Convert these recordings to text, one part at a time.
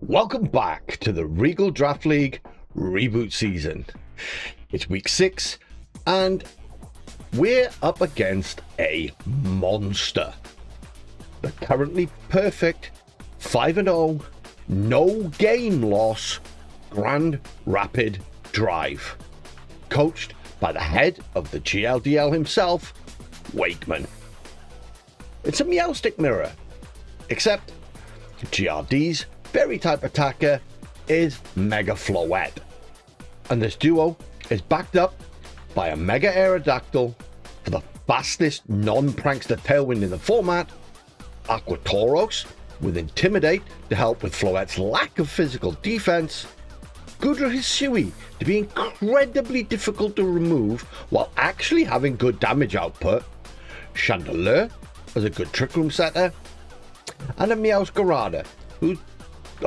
Welcome back to the Regal Draft League reboot season. It's week 6 and we're up against a monster. The currently perfect 5-0, no game loss Grand Rapid Drive, coached by the head of the GLDL himself, Wakeman. It's a Meowstick mirror, except GRD's berry type attacker is Mega Floette, and this duo is backed up by a Mega Aerodactyl for the fastest non-prankster tailwind in the format, Aquatauros with Intimidate to help with Floette's lack of physical defense, Gudra Hisui to be incredibly difficult to remove while actually having good damage output, Chandelure as a good Trick Room setter, and a Meowscarada who's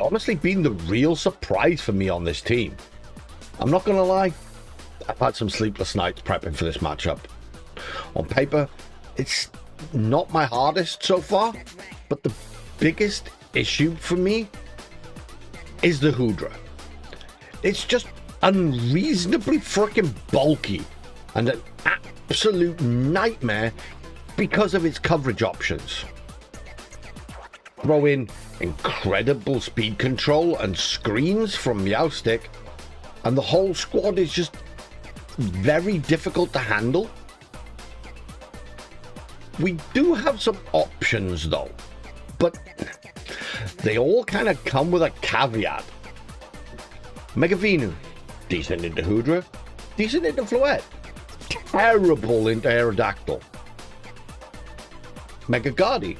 honestly been the real surprise for me on this team. I'm not gonna lie, I've had some sleepless nights prepping for this matchup. On paper, it's not my hardest so far, but the biggest issue for me is the Hoodra. It's just unreasonably freaking bulky and an absolute nightmare because of its coverage options. Throw in incredible speed control and screens from Meowstick, and the whole squad is just very difficult to handle. We do have some options though, but they all kind of come with a caveat. Megavinu, decent into Hoodra, decent into Floette, terrible into Aerodactyl. Megagardy,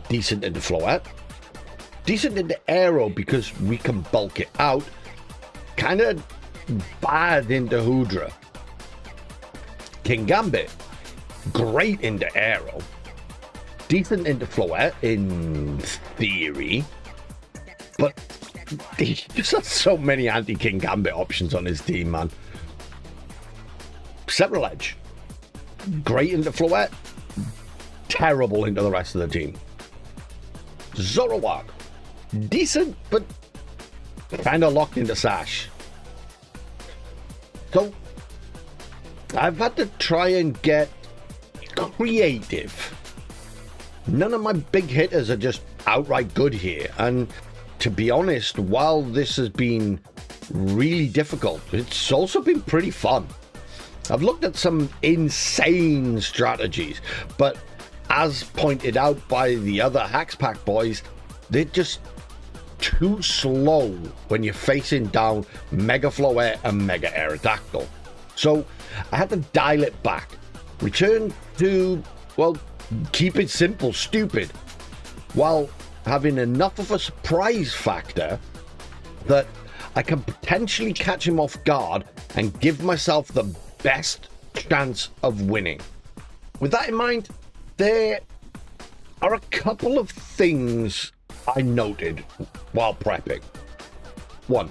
decent into Floette, decent into Aero because we can bulk it out, kind of bad into Hoodra. Kingambit, great into Aero, decent into Floette in theory, but he just has so many anti-Kingambit options on his team, man. Several Edge, great into Floette, terrible into the rest of the team. Zoroark, decent, but kind of locked into Sash. So, I've had to try and get creative. None of my big hitters are just outright good here, and to be honest, while this has been really difficult, it's also been pretty fun. I've looked at some insane strategies, but as pointed out by the other Hacks Pack boys, they're just too slow when you're facing down Mega Floette and Mega Aerodactyl. So I had to dial it back, return to, well, keep it simple, stupid, while having enough of a surprise factor that I can potentially catch him off guard and give myself the best chance of winning. With that in mind, there are a couple of things I noted while prepping. 1,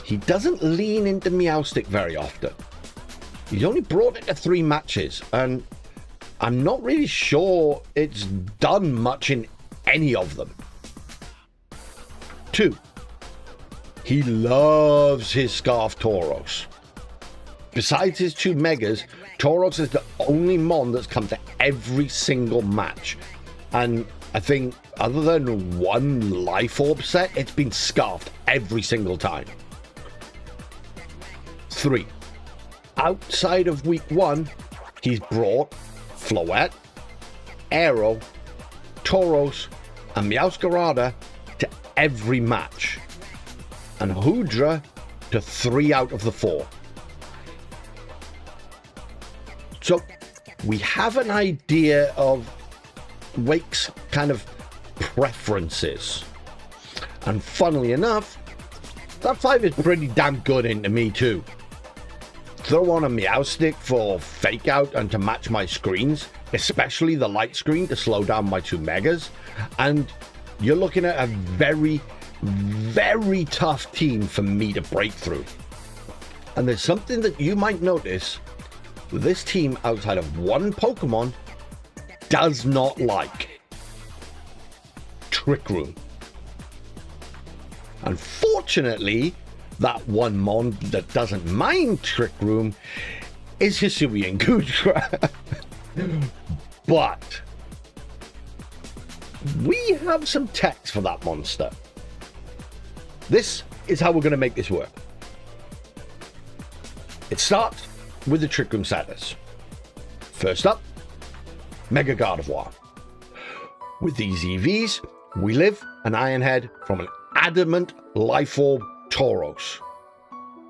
he doesn't lean into Meowstick very often. He's only brought it to 3 matches, and I'm not really sure it's done much in any of them. 2, he loves his Scarf Tauros. Besides his 2 Megas, Tauros is the only Mon that's come to every single match. And I think other than 1 Life Orb set, it's been scarfed every single time. 3, outside of week 1, he's brought Floette, Aero, Tauros, and Meowscarada to every match, and Hoodra to 3 out of the 4. So we have an idea of Wake's kind of preferences, and funnily enough, that 5 is pretty damn good into me too. Throw on a Meowstick for fake out and to match my screens, especially the light screen to slow down my 2 Megas, and you're looking at a very, very tough team for me to break through. And there's something that you might notice: this team, outside of 1 Pokemon, does not like Trick Room. Unfortunately, that one mon that doesn't mind Trick Room is Hisuian Gudra. But we have some text for that monster. This is how we're going to make this work. It starts with the Trick Room setters. First up, Mega Gardevoir. With these EVs, we live an Iron Head from an Adamant Life Orb Tauros.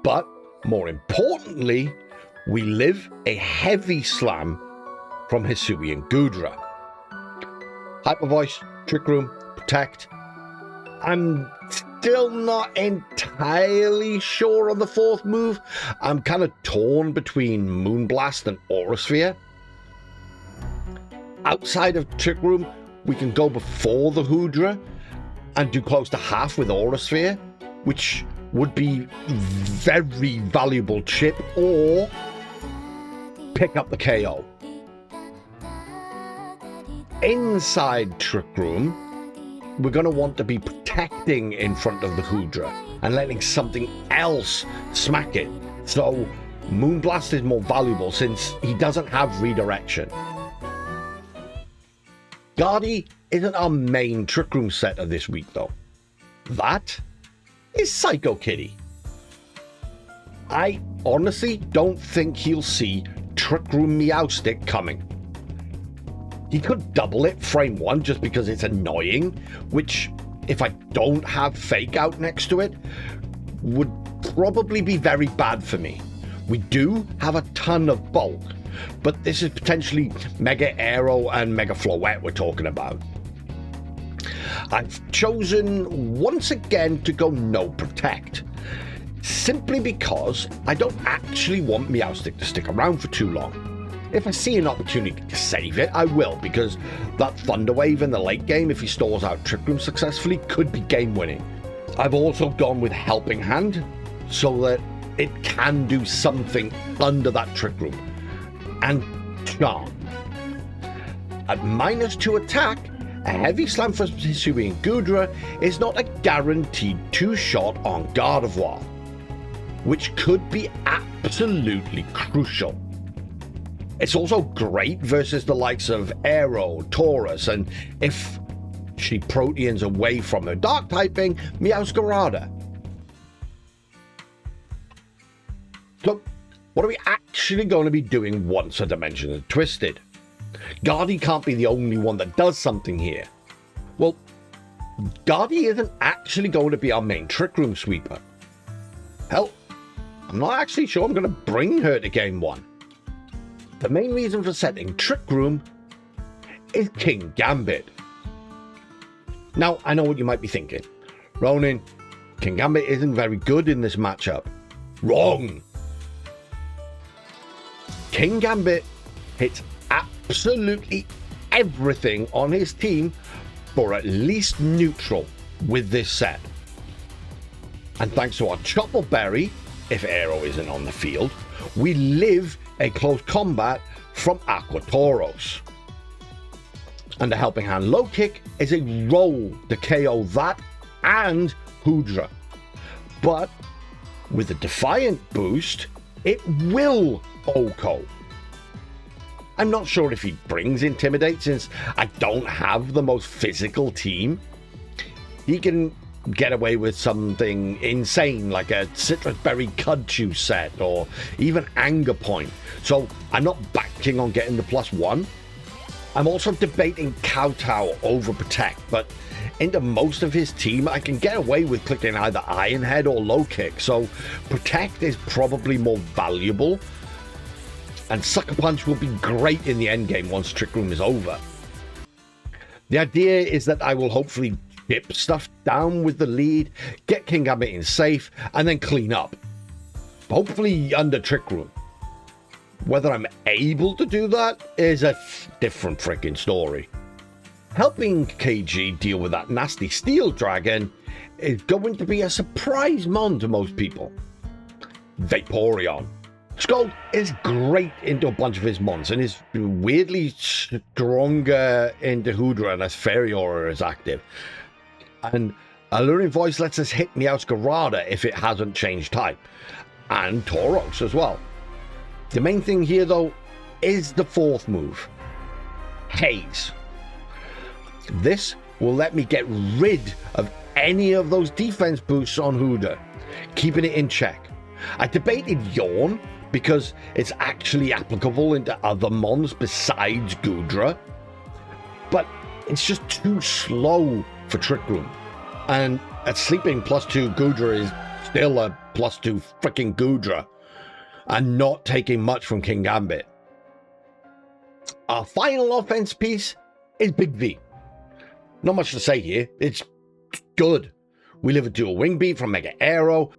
But more importantly, we live a Heavy Slam from Hisuian Gudra. Hyper Voice, Trick Room, Protect. I'm still not entirely sure on the fourth move. I'm kind of torn between Moonblast and Aura Sphere. Outside of Trick Room, we can go before the Hudra and do close to half with Aura Sphere, which would be very valuable chip, or pick up the KO. Inside Trick Room, we're going to want to be protecting in front of the Hudra and letting something else smack it. So Moonblast is more valuable since he doesn't have redirection. Guardy isn't our main Trick Room setter this week though. That is Psycho Kitty. I honestly don't think he'll see Trick Room Meowstic coming. He could double it frame 1 just because it's annoying, which, if I don't have Fake Out next to it, would probably be very bad for me. We do have a ton of bulk, but this is potentially Mega Aero and Mega Floette we're talking about. I've chosen once again to go no Protect, simply because I don't actually want Meowstic to stick around for too long. If I see an opportunity to save it, I will, because that Thunder Wave in the late game, if he stores out Trick Room successfully, could be game winning. I've also gone with Helping Hand, so that it can do something under that Trick Room. And Charm. At -2 attack, a Heavy Slam for Hisuian Gudra is not a guaranteed 2-shot on Gardevoir, which could be absolutely crucial. It's also great versus the likes of Aero, Taurus, and if she Proteans away from her Dark typing, Meowscarada. So, what are we actually going to be doing once a Dimension is twisted? Guardy can't be the only one that does something here. Well, Guardy isn't actually going to be our main Trick Room sweeper. Hell, I'm not actually sure I'm going to bring her to game 1. The main reason for setting Trick Room is King Gambit. Now, I know what you might be thinking. Ronan, King Gambit isn't very good in this matchup. Wrong! King Gambit hits absolutely everything on his team for at least neutral with this set. And thanks to our Chopper Berry, if Aero isn't on the field, we live a close combat from Aqua Tauros. And the Helping Hand low kick is a roll to KO that and Hudra. But with a Defiant boost, it will OHKO. I'm not sure if he brings Intimidate since I don't have the most physical team. He can get away with something insane like a Citrus Berry Cudchew set or even Anger Point. So I'm not banking on getting the +1. I'm also debating Kowtow over Protect, but into most of his team I can get away with clicking either Iron Head or Low Kick, so Protect is probably more valuable, and Sucker Punch will be great in the endgame once Trick Room is over. The idea is that I will hopefully chip stuff down with the lead, get King Gambit in safe, and then clean up. Hopefully under Trick Room. Whether I'm able to do that is a different freaking story. Helping KG deal with that nasty Steel Dragon is going to be a surprise mon to most people. Vaporeon. Skull is great into a bunch of his mons and is weirdly stronger into Hudra unless Fairy Aura is active. And Alluring Voice lets us hit Meowscarada if it hasn't changed type, and Tauros as well. The main thing here though is the fourth move, Haze. This will let me get rid of any of those defense boosts on Hooter, keeping it in check. I debated Yawn because it's actually applicable into other mons besides Goodra, but it's just too slow for Trick Room. And at sleeping +2 Goodra is still a +2 freaking Goodra, and not taking much from King Gambit. Our final offense piece is Big V. Not much to say here, it's good. We live a dual wing beat from Mega Aero,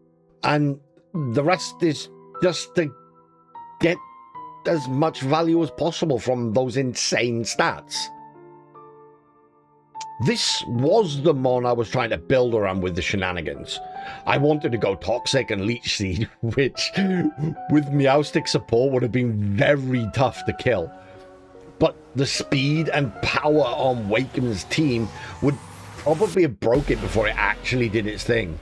and the rest is just to get as much value as possible from those insane stats. This was the mon I was trying to build around with the shenanigans. I wanted to go Toxic and Leech Seed, which with Meowstic support would have been very tough to kill. But the speed and power on Wakeman's team would probably have broke it before it actually did its thing.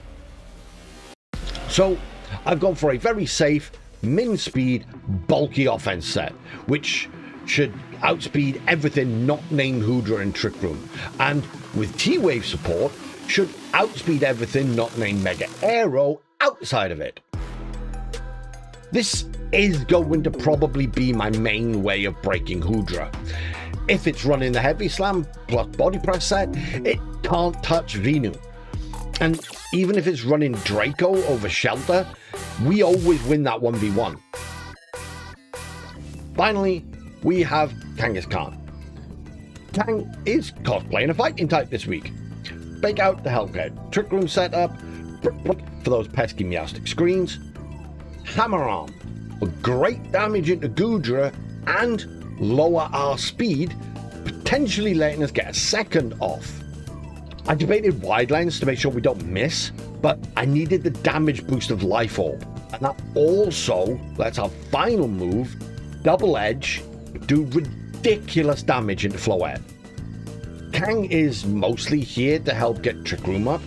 So I've gone for a very safe, min speed, bulky offense set, which should outspeed everything not named Hoodra and Trick Room, and with T-Wave support, should outspeed everything not named Mega Aero outside of it. This is going to probably be my main way of breaking Hoodra. If it's running the Heavy Slam plus Body Press set, it can't touch Venu. And even if it's running Draco over Shelter, we always win that 1v1. Finally, we have Kangaskhan. Kang is cosplaying a fighting type this week. Bake out the Hellcat Trick Room setup for those pesky Meowstic screens. Hammer Arm for great damage into Goodra and lower our speed, potentially letting us get a second off. I debated wide lens to make sure we don't miss, but I needed the damage boost of Life Orb, and that also lets our final move, Double Edge, do ridiculous damage into Floette. Kang is mostly here to help get Trick Room up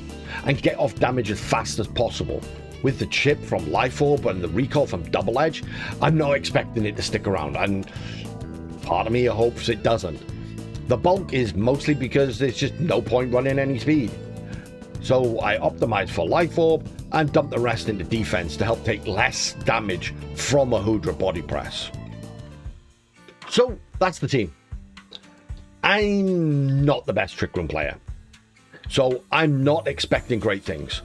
and get off damage as fast as possible. With the chip from Life Orb and the recall from Double Edge, I'm not expecting it to stick around, and part of me hopes it doesn't. The bulk is mostly because there's just no point running any speed. So I optimized for Life Orb and dumped the rest into defense to help take less damage from a Hoodra body press. So that's the team. I'm not the best Trick Room player, so I'm not expecting great things.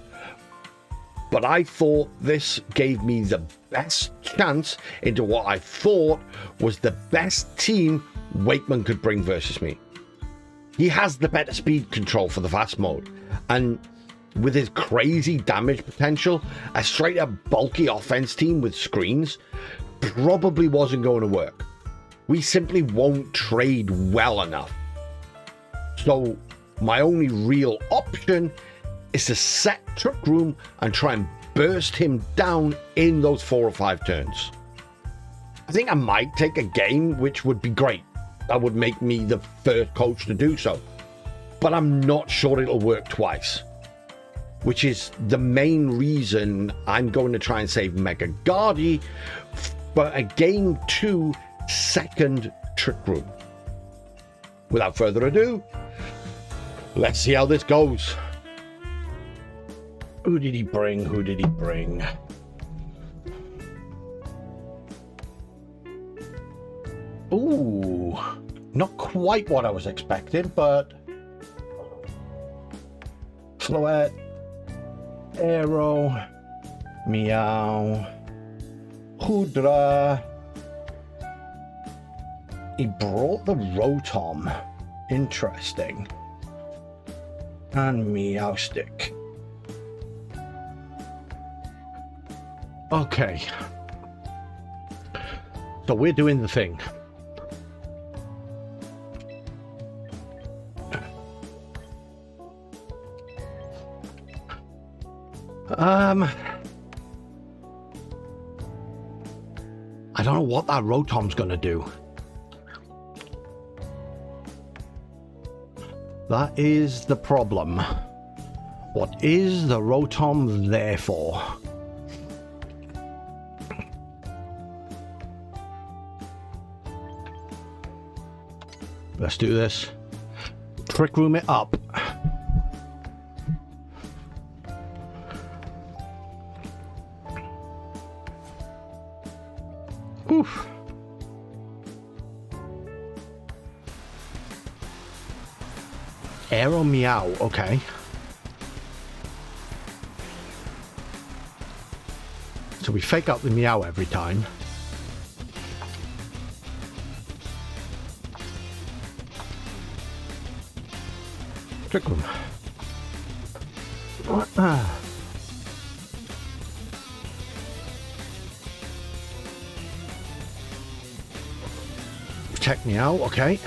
But I thought this gave me the best chance into what I thought was the best team Wakeman could bring versus me. He has the better speed control for the fast mode, and with his crazy damage potential, a straight up bulky offense team with screens probably wasn't going to work. We simply won't trade well enough. So my only real option is to set Trick Room and try and burst him down in those 4 or 5 turns. I think I might take a game, which would be great. That would make me the first coach to do so. But I'm not sure it'll work twice, which is the main reason I'm going to try and save Mega Guardi for a game 2 second Trick Room. Without further ado, let's see how this goes. Who did he bring? Who did he bring? Ooh, not quite what I was expecting, but Floette, Aero, Meow, Hoodra. He brought the Rotom. Interesting. And Meowstic. Okay. So we're doing the thing. I don't know what that Rotom's gonna do. That is the problem. What is the Rotom there for? Let's do this. Trick Room it up. Oof. Arrow Meow, okay. So we fake out the meow every time. Trick Room. Protect meow, okay.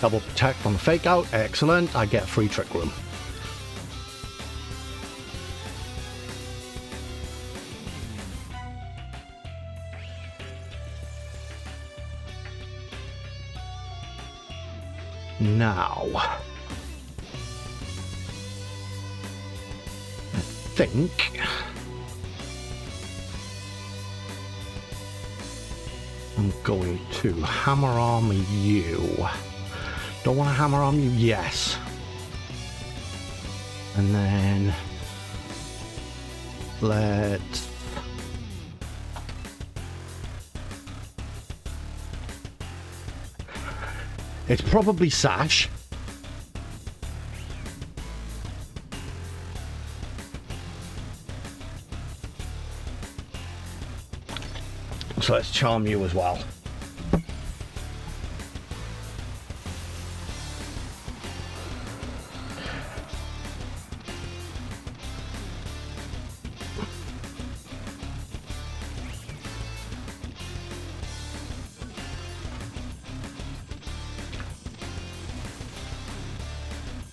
Double protect on the fake out, excellent. I get a free Trick Room. Now, I think I'm going to hammer on you. Don't want to hammer on you, yes. And then let's it's probably Sash. So let's charm you as well.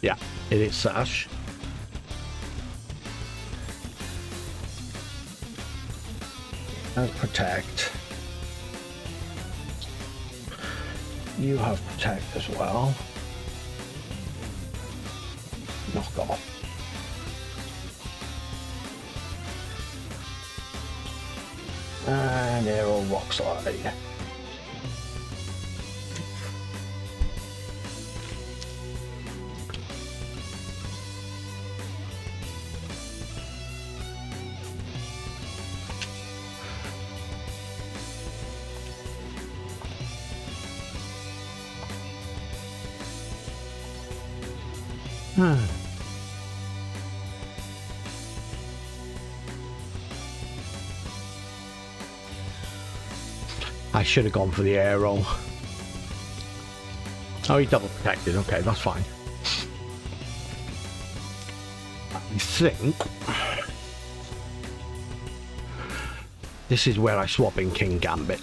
Yeah, it is Sash. And protect. You have protect as well. Knock off. And Arrow Rock Slide. I should have gone for the arrow. Oh, he double protected. Okay, that's fine. I think this is where I swap in King Gambit.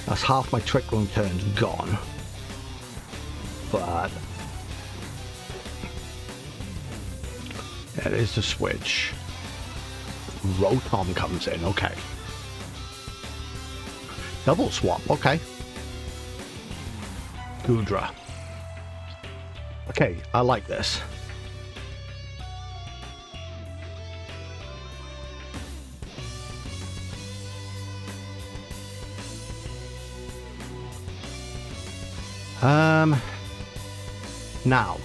That's half my Trick Room turns gone. But that is the switch. Rotom comes in, okay. Double swap, okay. Goodra. Okay, I like this. Now,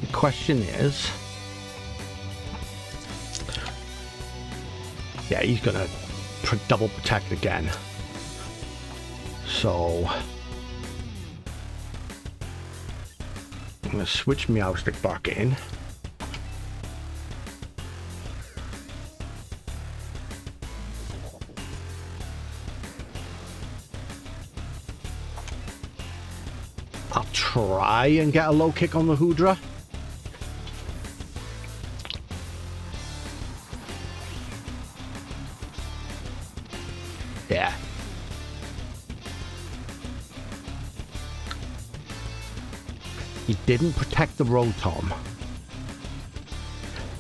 the question is, yeah, he's gonna double protect again. So, I'm gonna switch Meowstic back in. I'll try and get a low kick on the Hoodra. Yeah. He didn't protect the Rotom.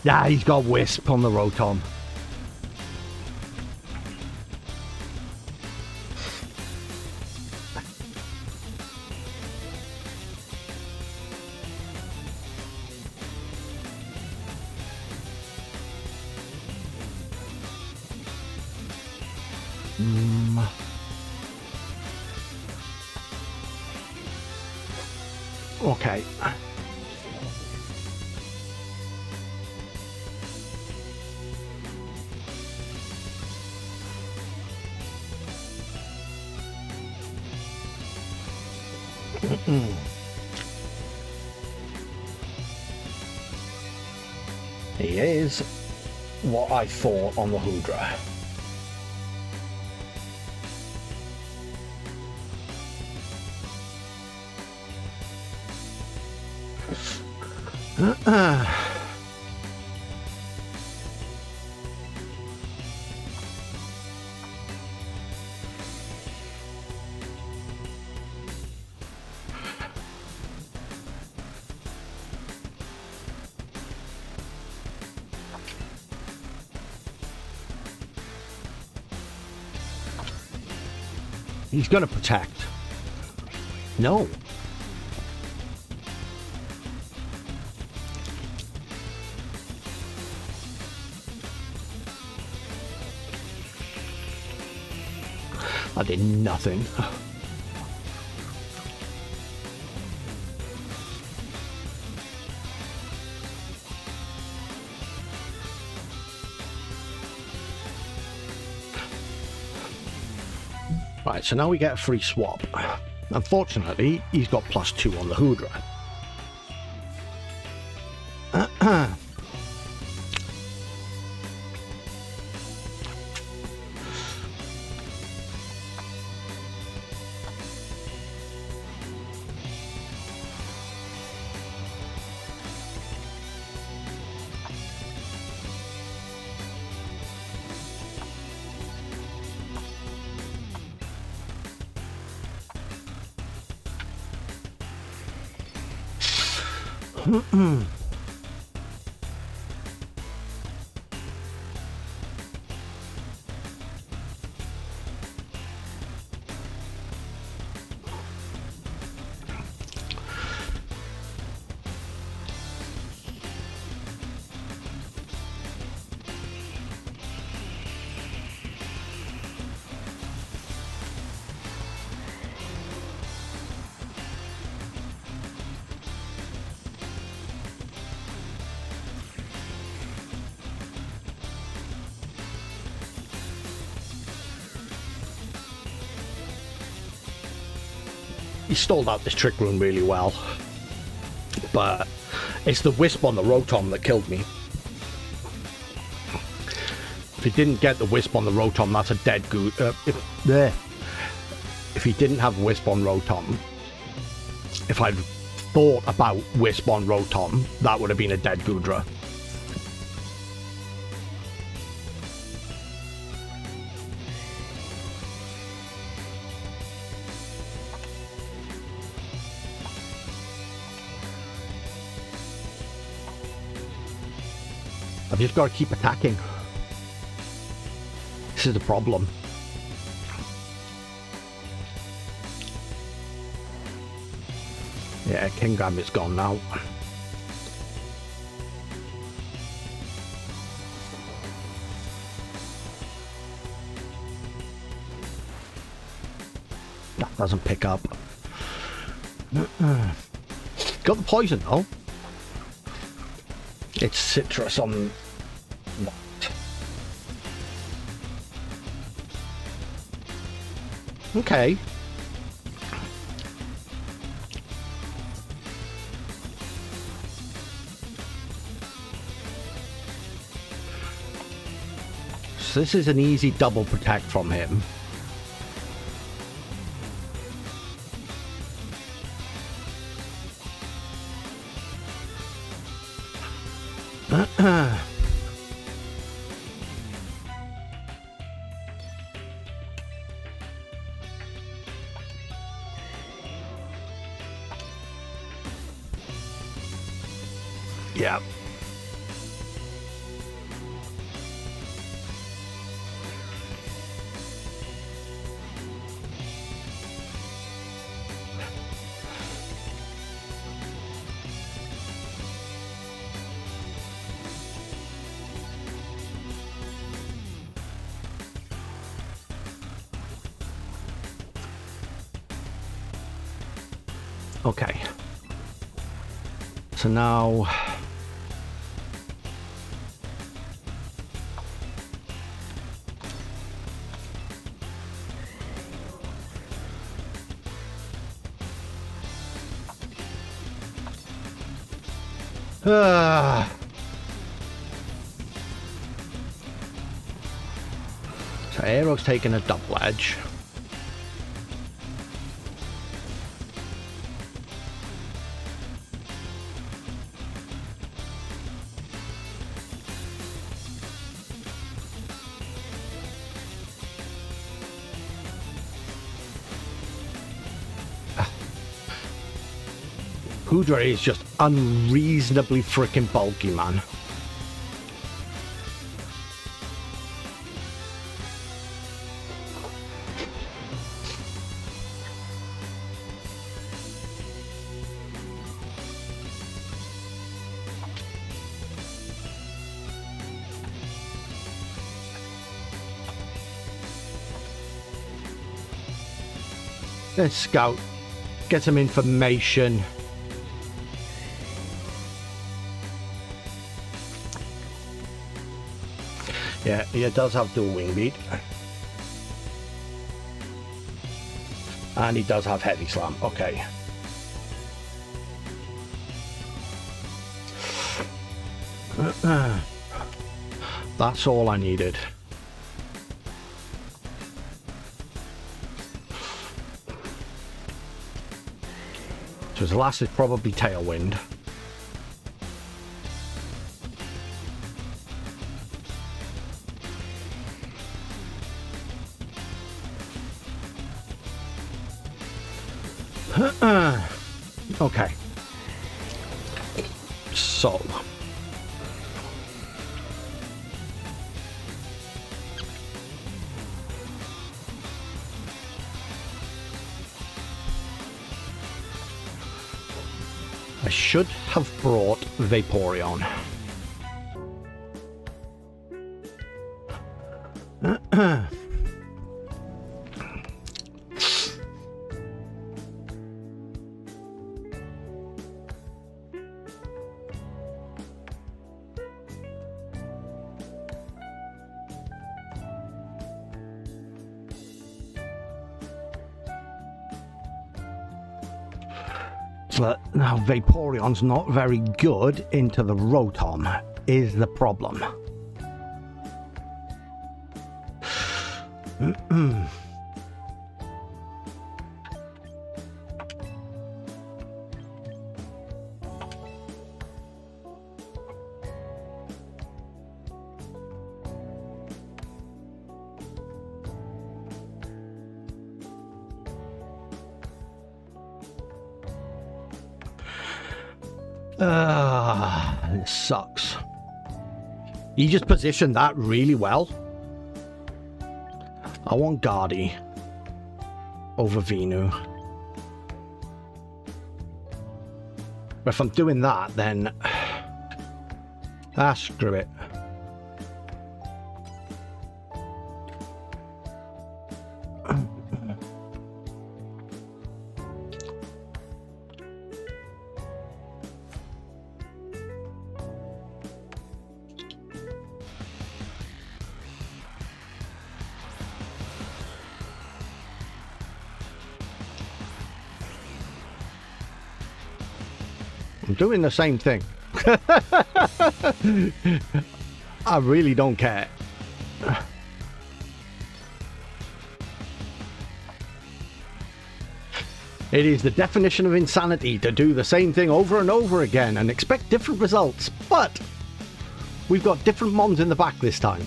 Yeah, he's got Wisp on the Rotom. Okay. He is what I thought on the Hoodra. He's gonna protect. No. I did nothing. Right, so now we get a free swap. Unfortunately, he's got +2 on the Hoodra. He stalled out this Trick Room really well, but it's the Wisp on the Rotom that killed me. If he didn't get the Wisp on the Rotom, that's a dead good. If he didn't have Wisp on Rotom, if I'd thought about Wisp on Rotom, that would have been a dead Goodra. I've just got to keep attacking. This is the problem. Yeah, King Gambit's gone now. That doesn't pick up. Got the poison though. It's citrus on what? Okay. So this is an easy double protect from him. Yeah. Okay. So now so Aero's taking a double edge. Hudra is just unreasonably freaking bulky, man. Let's scout, get some information. Yeah, he does have dual wing beat. And he does have heavy slam. Okay. That's all I needed. So his last is probably Tailwind. Okay. So. I should have brought Vaporeon. But now Vaporeon's not very good into the Rotom, is the problem. This sucks. He just positioned that really well. I want Guardy over Venu. But if I'm doing that, then screw it. I'm doing the same thing. I really don't care. It is the definition of insanity to do the same thing over and over again and expect different results, but we've got different mons in the back this time.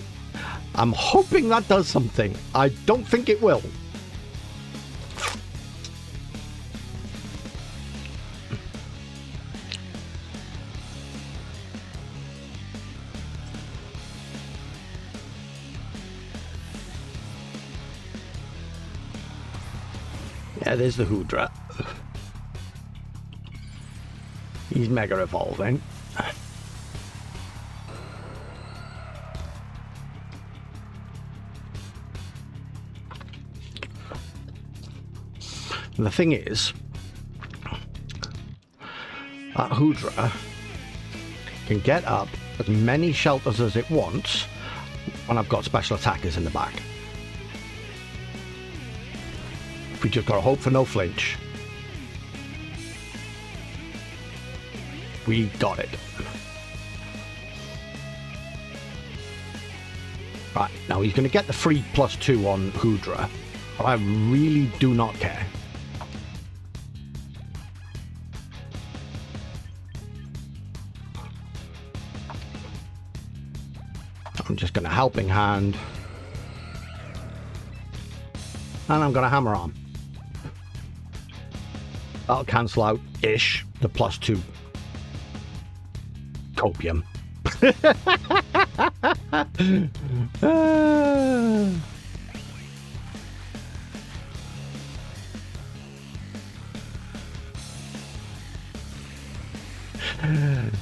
I'm hoping that does something. I don't think it will. Yeah, there's the Hydra. He's mega evolving. And the thing is, that Hydra can get up as many shelters as it wants when I've got special attackers in the back. We just gotta hope for no flinch. We got it. Right, now he's gonna get the free +2 on Hydra, but I really do not care. I'm just going to helping hand. And I'm going to hammer on. That'll cancel out-ish the +2 copium.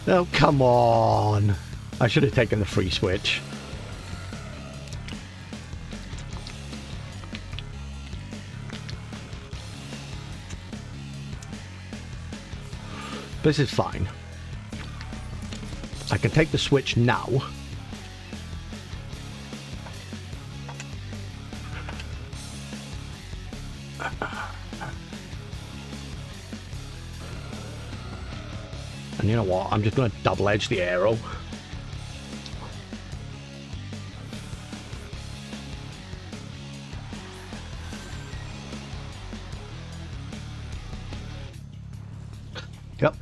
Oh, come on. I should have taken the free switch. This is fine. I can take the switch now. And you know what? I'm just going to double edge the arrow. Yep.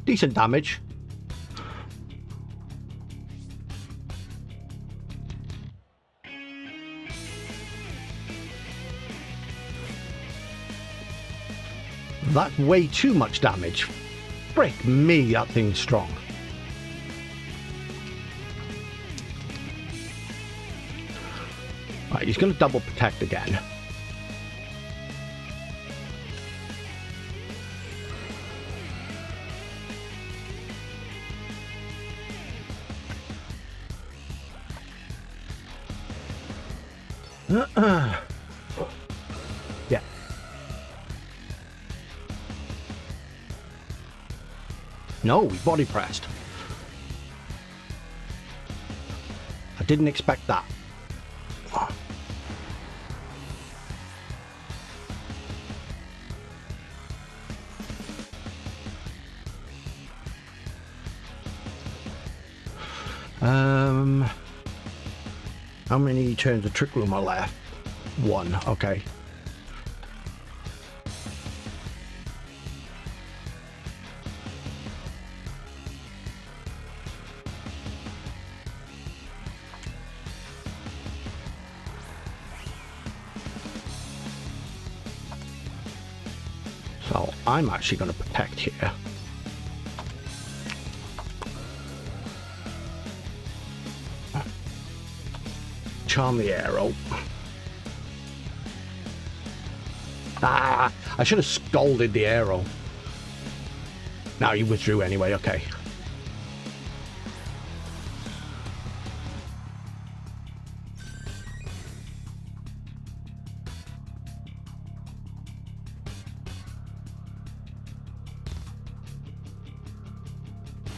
Decent damage. That's way too much damage. Frick me, that thing's strong. Right, he's going to double protect again. Yeah. No, we body pressed. I didn't expect that. How many turns of Trick Room are left? 1, okay. So I'm actually going to protect here. Charm the arrow. Ah, I should have scolded the arrow. Now you withdrew anyway, okay.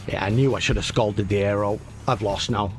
Yeah, I knew I should have scolded the arrow. I've lost now.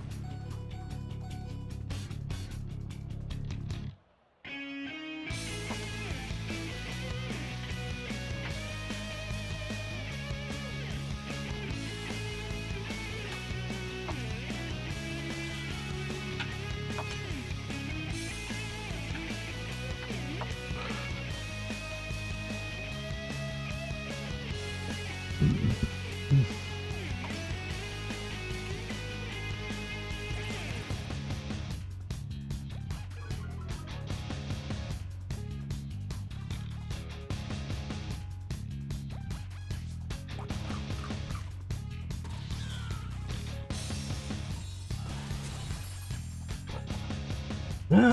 Game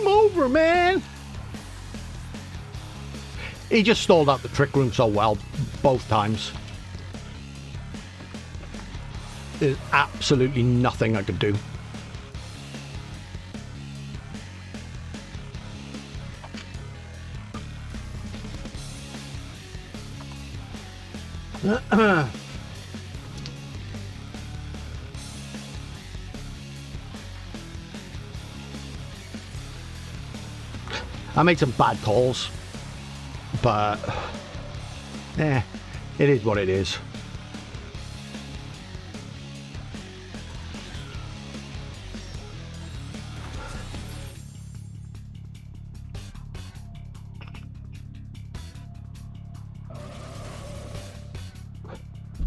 over, man. He just stalled out the trick room so well both times. There's absolutely nothing I could do. I made some bad calls, but it is what it is.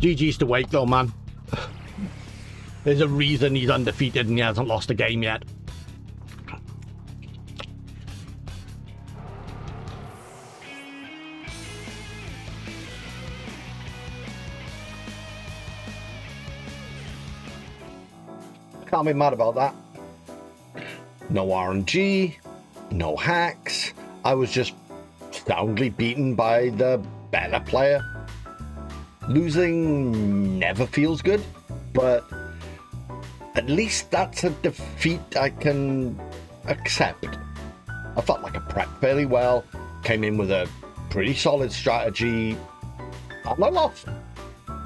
GG's to Wake though, man. There's a reason he's undefeated and he hasn't lost a game yet. Can't be mad about that. No RNG, no hacks. I was just soundly beaten by the better player. Losing never feels good, but at least that's a defeat I can accept. I felt like I prepped fairly well, came in with a pretty solid strategy, and I lost.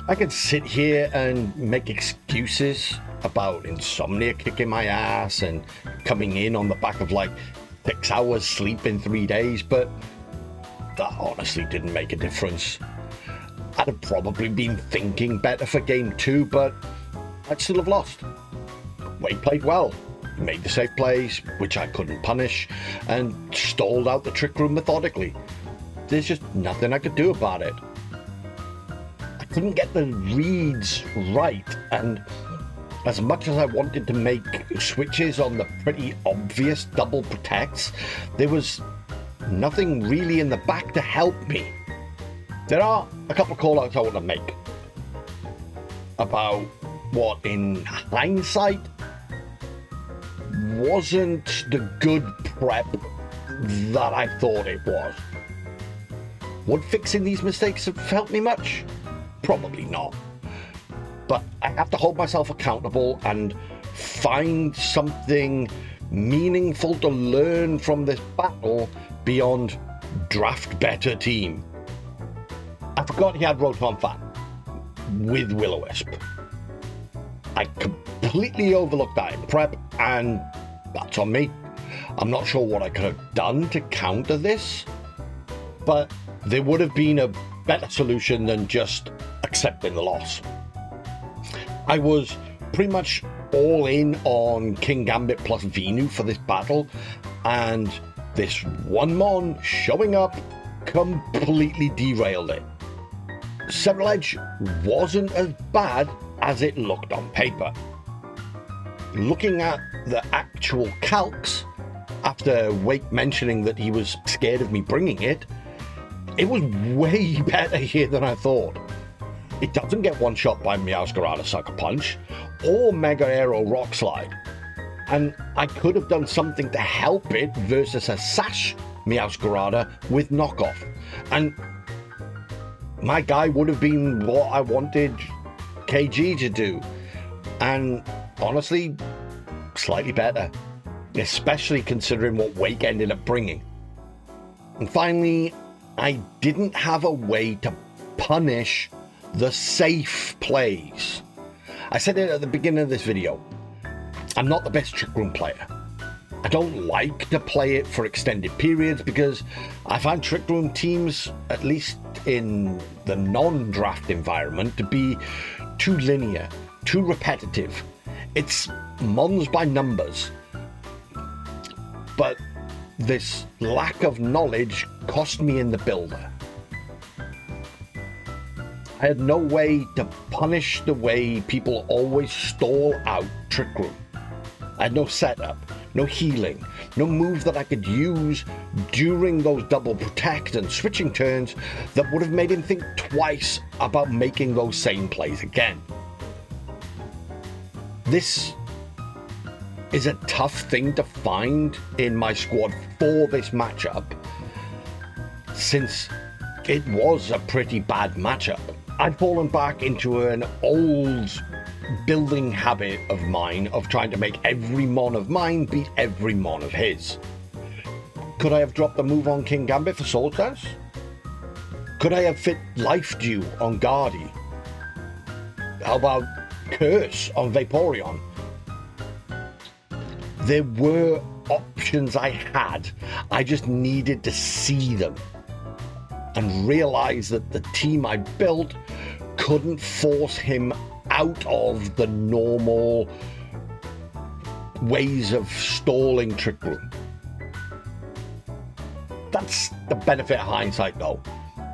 I could sit here and make excuses about insomnia kicking my ass and coming in on the back of like 6 hours sleep in 3 days, but that honestly didn't make a difference. I'd have probably been thinking better for game 2, but I'd still have lost. Wade played well, made the safe plays, which I couldn't punish, and stalled out the trick room methodically. There's just nothing I could do about it. I couldn't get the reads right, and as much as I wanted to make switches on the pretty obvious double protects, there was nothing really in the back to help me. There are a couple of call-outs I want to make about what, in hindsight, wasn't the good prep that I thought it was. Would fixing these mistakes have helped me much? Probably not. But I have to hold myself accountable and find something meaningful to learn from this battle beyond draft better team. I forgot he had Rotom Fan with Will-O-Wisp. I completely overlooked that in prep, and that's on me. I'm not sure what I could have done to counter this, but there would have been a better solution than just accepting the loss. I was pretty much all in on King Gambit plus Venu for this battle, and this one Mon showing up completely derailed it. Several Edge wasn't as bad as it looked on paper. Looking at the actual calcs, after Wake mentioning that he was scared of me bringing it, it was way better here than I thought. It doesn't get one shot by Meowscarada Sucker Punch or Mega Aero Rock Slide, and I could have done something to help it versus a Sash Meowscarada with knockoff, and my guy would have been what I wanted KG to do, and honestly, slightly better, especially considering what Wake ended up bringing. And finally, I didn't have a way to punish the safe plays. I said it at the beginning of this video, I'm not the best trick room player. I don't like to play it for extended periods because I find trick room teams, at least in the non-draft environment, to be too linear, too repetitive. It's mons by numbers. But this lack of knowledge cost me in the builder. I had no way to punish the way people always stall out trick room. I had no setup, no healing, no move that I could use during those double protect and switching turns that would have made him think twice about making those same plays again. This is a tough thing to find in my squad for this matchup, since it was a pretty bad matchup. I'd fallen back into an old building habit of mine of trying to make every mon of mine beat every mon of his. Could I have dropped the move on King Gambit for Sword Dance? Could I have fit Life Dew on Guardy? How about Curse on Vaporeon? There were options I had. I just needed to see them and realize that the team I built couldn't force him out of the normal ways of stalling Trick Room. That's the benefit of hindsight, though.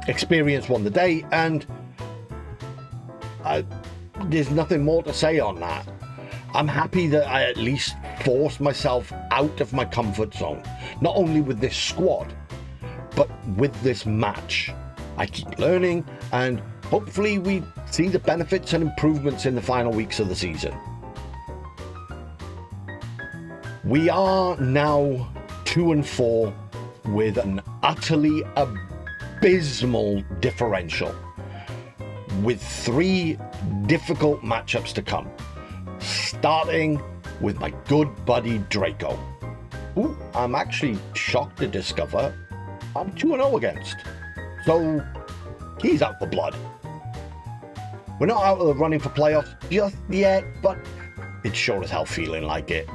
Experience won the day, and there's nothing more to say on that. I'm happy that I at least forced myself out of my comfort zone, not only with this squad, but with this match. I keep learning, and hopefully we see the benefits and improvements in the final weeks of the season. We are now 2-4 with an utterly abysmal differential, with 3 difficult matchups to come, starting with my good buddy Draco, who I'm actually shocked to discover I'm 2-0 against. So he's out for blood. We're not out of the running for playoffs just yet, but it's sure as hell feeling like it.